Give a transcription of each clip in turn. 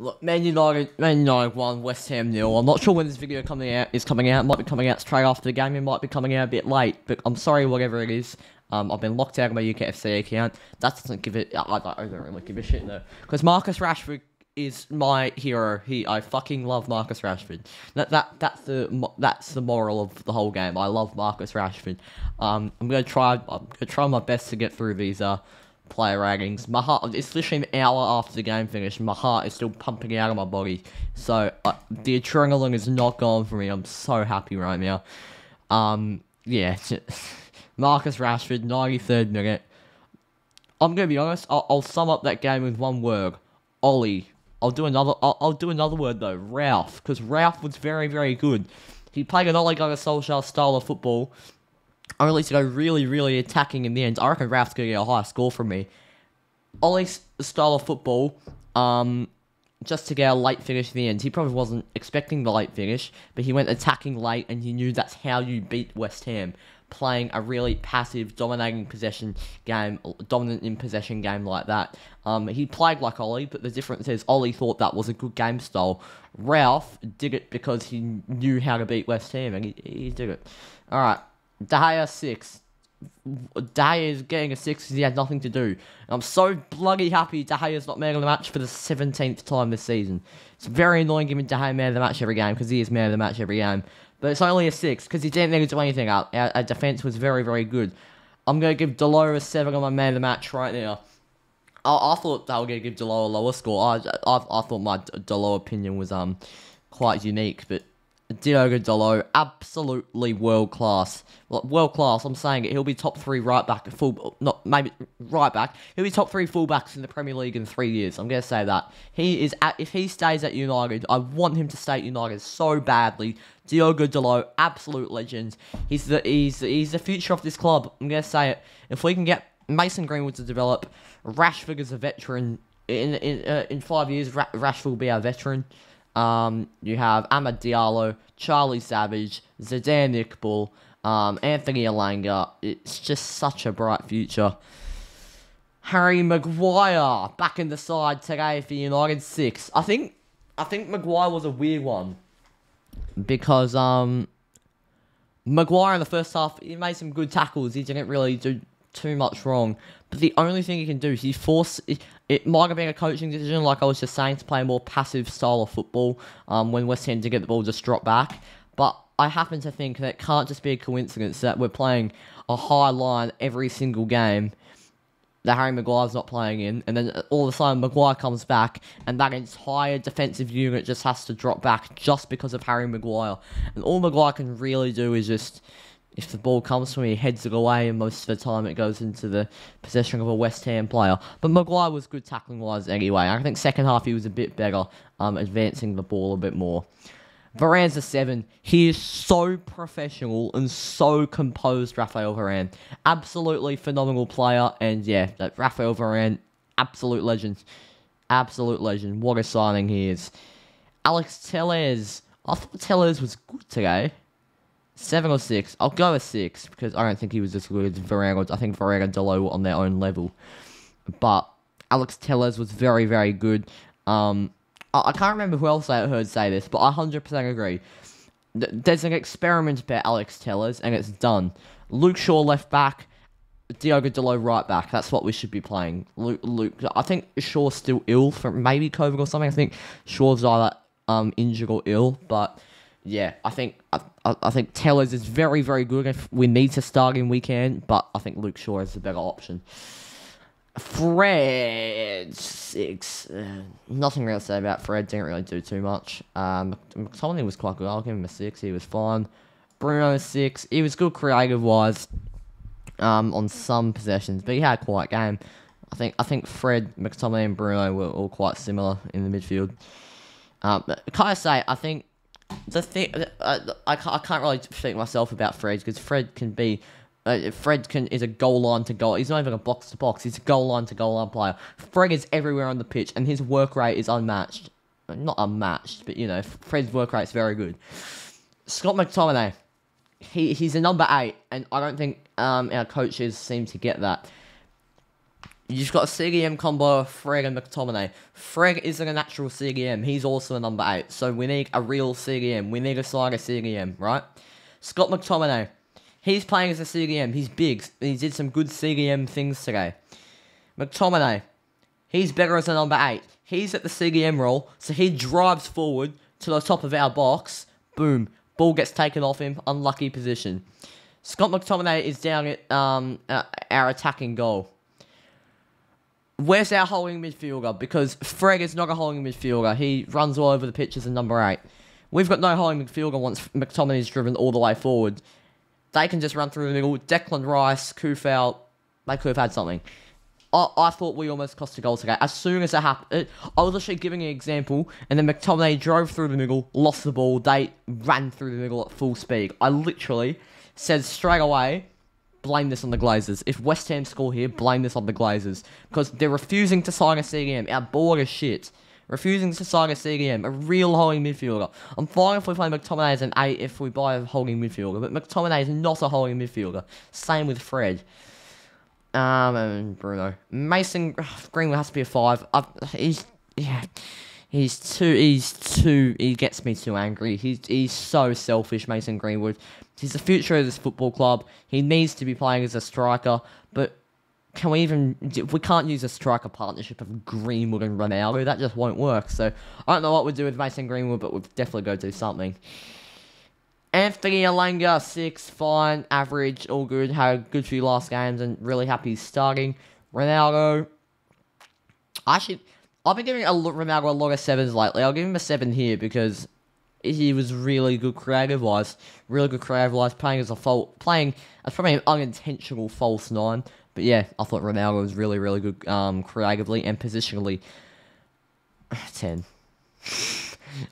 Look, Man United won, West Ham 0. I'm not sure when this video is coming out. It might be coming out straight after the game. It might be coming out a bit late, but I'm sorry, whatever it is. I've been locked out of my UCATT FC account. That doesn't give it. I don't really give a shit though, because Marcus Rashford is my hero. I fucking love Marcus Rashford. That's the moral of the whole game. I love Marcus Rashford. I'm gonna try my best to get through these player ratings. My heart, it's literally an hour after the game finished. My heart is still pumping out of my body. So the adrenaline is not gone for me. I'm so happy right now. Yeah. Marcus Rashford, 93rd minute. I'm gonna be honest. I'll sum up that game with one word: Ollie. I'll do another word though: Ralph, because Ralph was very, very good. He played an Ole Gunnar Solskjaer style of football, only to go really, really attacking in the end. I reckon Ralph's gonna get a high score from me. Ole's style of football, just to get a late finish in the end. He probably wasn't expecting the late finish, but he went attacking late, and he knew that's how you beat West Ham. Playing a really passive, dominant in possession game like that. He played like Ollie, but the difference is Ollie thought that was a good game style. Ralph did it because he knew how to beat West Ham, and he did it. Alright, De Gea 6. De Gea is getting a 6 because he had nothing to do. I'm so bloody happy De Gea's not man of the match for the 17th time this season. It's very annoying giving De Gea man of the match every game, because he is man of the match every game. But it's only a 6, because he didn't need to do anything. Our defence was very, very good. I'm going to give Delort a 7 on my man of the match right now. I thought they were going to give Delort a lower score. I thought my Delort opinion was quite unique, but Diogo Dalot, absolutely world class. World class, I'm saying it. He'll be top 3 right back, right back. He'll be top 3 fullbacks in the Premier League in 3 years. I'm gonna say that. If he stays at United, I want him to stay at United so badly. Diogo Dalot, absolute legend. He's the future of this club. I'm gonna say it. If we can get Mason Greenwood to develop, Rashford as a veteran in 5 years, Rashford will be our veteran. You have Amad Diallo, Charlie Savage, Zidane Iqbal, Anthony Elanga. It's just such a bright future. Harry Maguire back in the side today for United 6. I think Maguire was a weird one, because Maguire in the first half, he made some good tackles. He didn't really do too much wrong, but the only thing he can do is he forced it might have been a coaching decision, like I was just saying, to play a more passive style of football when West Ham to get the ball just drop back. But I happen to think that it can't just be a coincidence that we're playing a high line every single game that Harry Maguire's not playing in, and then all of a sudden Maguire comes back, and that entire defensive unit just has to drop back just because of Harry Maguire. And all Maguire can really do is just, if the ball comes from him, he heads it away, and most of the time it goes into the possession of a West Ham player. But Maguire was good tackling-wise anyway. I think second half he was a bit better, advancing the ball a bit more. Varane's a 7. He is so professional and so composed, Raphael Varane. Absolutely phenomenal player, and yeah, that Raphael Varane, absolute legend. Absolute legend. What a signing he is. Alex Telles. I thought Telles was good today. 7 or 6. I'll go with 6, because I don't think he was as good as Varane. I think Varane and Dalot were on their own level. But Alex Telles was very, very good. I can't remember who else I heard say this, but I 100% agree. There's an experiment about Alex Telles, and it's done. Luke Shaw left back, Diogo Dalot right back. That's what we should be playing. Luke. I think Shaw's still ill from maybe COVID or something. I think Shaw's either injured or ill, but yeah, I think Telles is very, very good. If we need to start him, we can, but I think Luke Shaw is the better option. Fred 6. Nothing really to say about Fred. Didn't really do too much. Mctominay was quite good. I'll give him a 6. He was fine. Bruno 6. He was good creative wise on some possessions, but he had quite a game. I think Fred, McTominay, and Bruno were all quite similar in the midfield. But can I say, I think the thing I can't really speak myself about Fred, because Fred can be. Is a goal line to goal. He's not even a box to box. He's a goal line to goal line player. Fred is everywhere on the pitch, and his work rate is unmatched. Not unmatched, but you know, Fred's work rate is very good. Scott McTominay, he's a number 8, and I don't think our coaches seem to get that. You've got a CDM combo of Freg and McTominay. Freg isn't a natural CDM. He's also a number 8. So we need a real CDM. We need to sign a CDM, right? Scott McTominay. He's playing as a CDM. He's big. He did some good CDM things today. McTominay. He's better as a number 8. He's at the CDM role. So he drives forward to the top of our box. Boom. Ball gets taken off him. Unlucky position. Scott McTominay is down at our attacking goal. Where's our holding midfielder? Because Freg is not a holding midfielder. He runs all over the pitch as a number 8. We've got no holding midfielder once McTominay is driven all the way forward. They can just run through the middle. Declan Rice, Kufal, they could have had something. I thought we almost cost a goal today. As soon as it happened, I was actually giving an example, and then McTominay drove through the middle, lost the ball, they ran through the middle at full speed. I literally said straight away, blame this on the Glazers. If West Ham score here, blame this on the Glazers. Because they're refusing to sign a CDM. Our board is shit. Refusing to sign a CDM. A real holding midfielder. I'm fine if we play McTominay as an 8 if we buy a holding midfielder. But McTominay is not a holding midfielder. Same with Fred. And Bruno. Mason Greenwood has to be a 5. He gets me too angry. He's so selfish, Mason Greenwood. He's the future of this football club. He needs to be playing as a striker, but we can't use a striker partnership of Greenwood and Ronaldo. That just won't work. So I don't know what we'll do with Mason Greenwood, but we'll definitely go do something. Anthony Alanga, 6, fine, average, all good. Had a good few last games and really happy he's starting. Ronaldo, I've been giving Ronaldo a lot of 7s lately. I'll give him a 7 here because he was really good creative-wise. Playing as probably an unintentional false 9. But yeah, I thought Ronaldo was really, really good creatively and positionally. 10.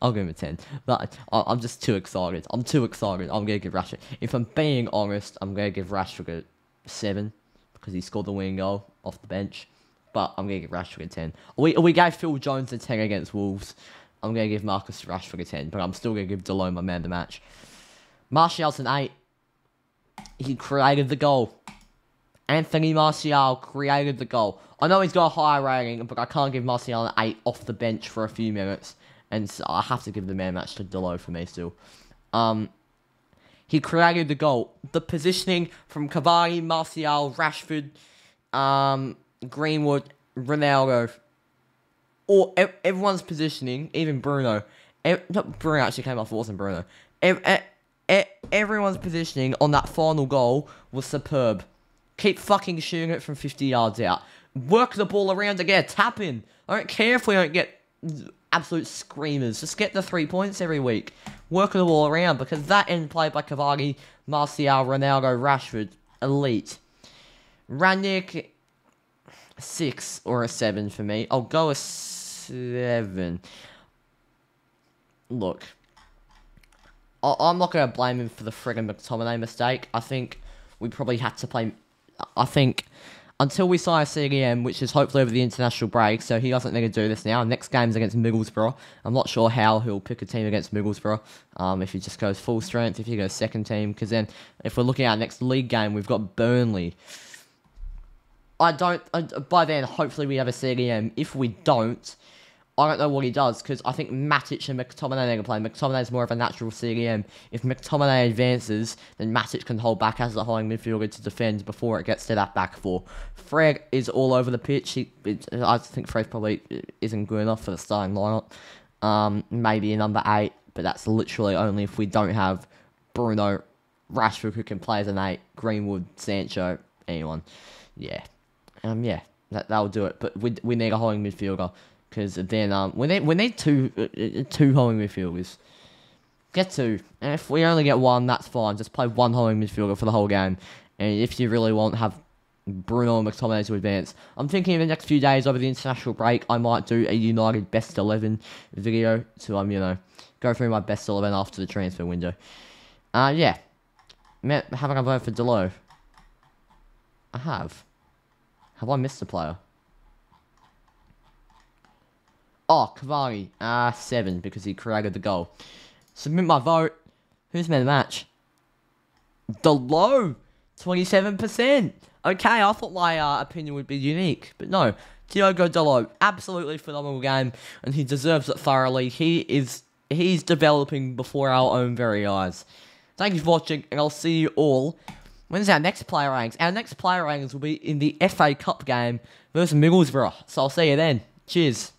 I'll give him a 10. But I'm just too excited. I'm going to give Rashford. If I'm being honest, I'm going to give Rashford a 7. Because he scored the winning goal off the bench. But I'm going to give Rashford a 10. We gave Phil Jones a 10 against Wolves. I'm going to give Marcus Rashford a 10. But I'm still going to give Delone my man of the match. Martial's an 8. He created the goal. Anthony Martial created the goal. I know he's got a higher rating, but I can't give Martial an 8 off the bench for a few minutes. And so I have to give the man match to Delone for me still. He created the goal. The positioning from Cavani, Martial, Rashford, Greenwood, Ronaldo. Everyone's positioning, even Bruno. Bruno actually came off, it wasn't Bruno. Everyone's positioning on that final goal was superb. Keep fucking shooting it from 50 yards out. Work the ball around to get a tap in. I don't care if we don't get absolute screamers. Just get the 3 points every week. Work the ball around because that end play by Cavani, Martial, Ronaldo, Rashford, elite. Ranić, 6 or a 7 for me. I'll go a 7. Look, I'm not going to blame him for the friggin' McTominay mistake. I think we probably had to play. I think until we sign a CDM, which is hopefully over the international break, so he doesn't need to do this now. Next game's against Middlesbrough. I'm not sure how he'll pick a team against Middlesbrough. If he just goes full strength, if he goes second team, because then if we're looking at our next league game, we've got Burnley. By then, hopefully we have a CDM. If we don't, I don't know what he does, because I think Matic and McTominay are going to play. McTominay's more of a natural CDM. If McTominay advances, then Matic can hold back as the holding midfielder to defend before it gets to that back four. Fred is all over the pitch. I think Fred probably isn't good enough for the starting lineup. Maybe a number 8, but that's literally only if we don't have Bruno, Rashford, who can play as an 8, Greenwood, Sancho, anyone. Yeah. That'll do it. But we need a holding midfielder. Because then we need two holding midfielders. Get 2. And if we only get 1, that's fine. Just play 1 holding midfielder for the whole game. And if you really want, have Bruno and McTominay to advance. I'm thinking in the next few days over the international break, I might do a United best 11 video to go through my best 11 after the transfer window. Yeah. Haven't I voted for Delone? I have. Have I missed a player? Oh, Cavani, 7, because he created the goal. Submit my vote. Who's man of the match? Delone, 27%. Okay, I thought my opinion would be unique, but no. Diogo Dalot, absolutely phenomenal game, and he deserves it thoroughly. He's developing before our own very eyes. Thank you for watching, and I'll see you all. When's our next player rankings? Our next player rankings will be in the FA Cup game versus Middlesbrough. So I'll see you then. Cheers.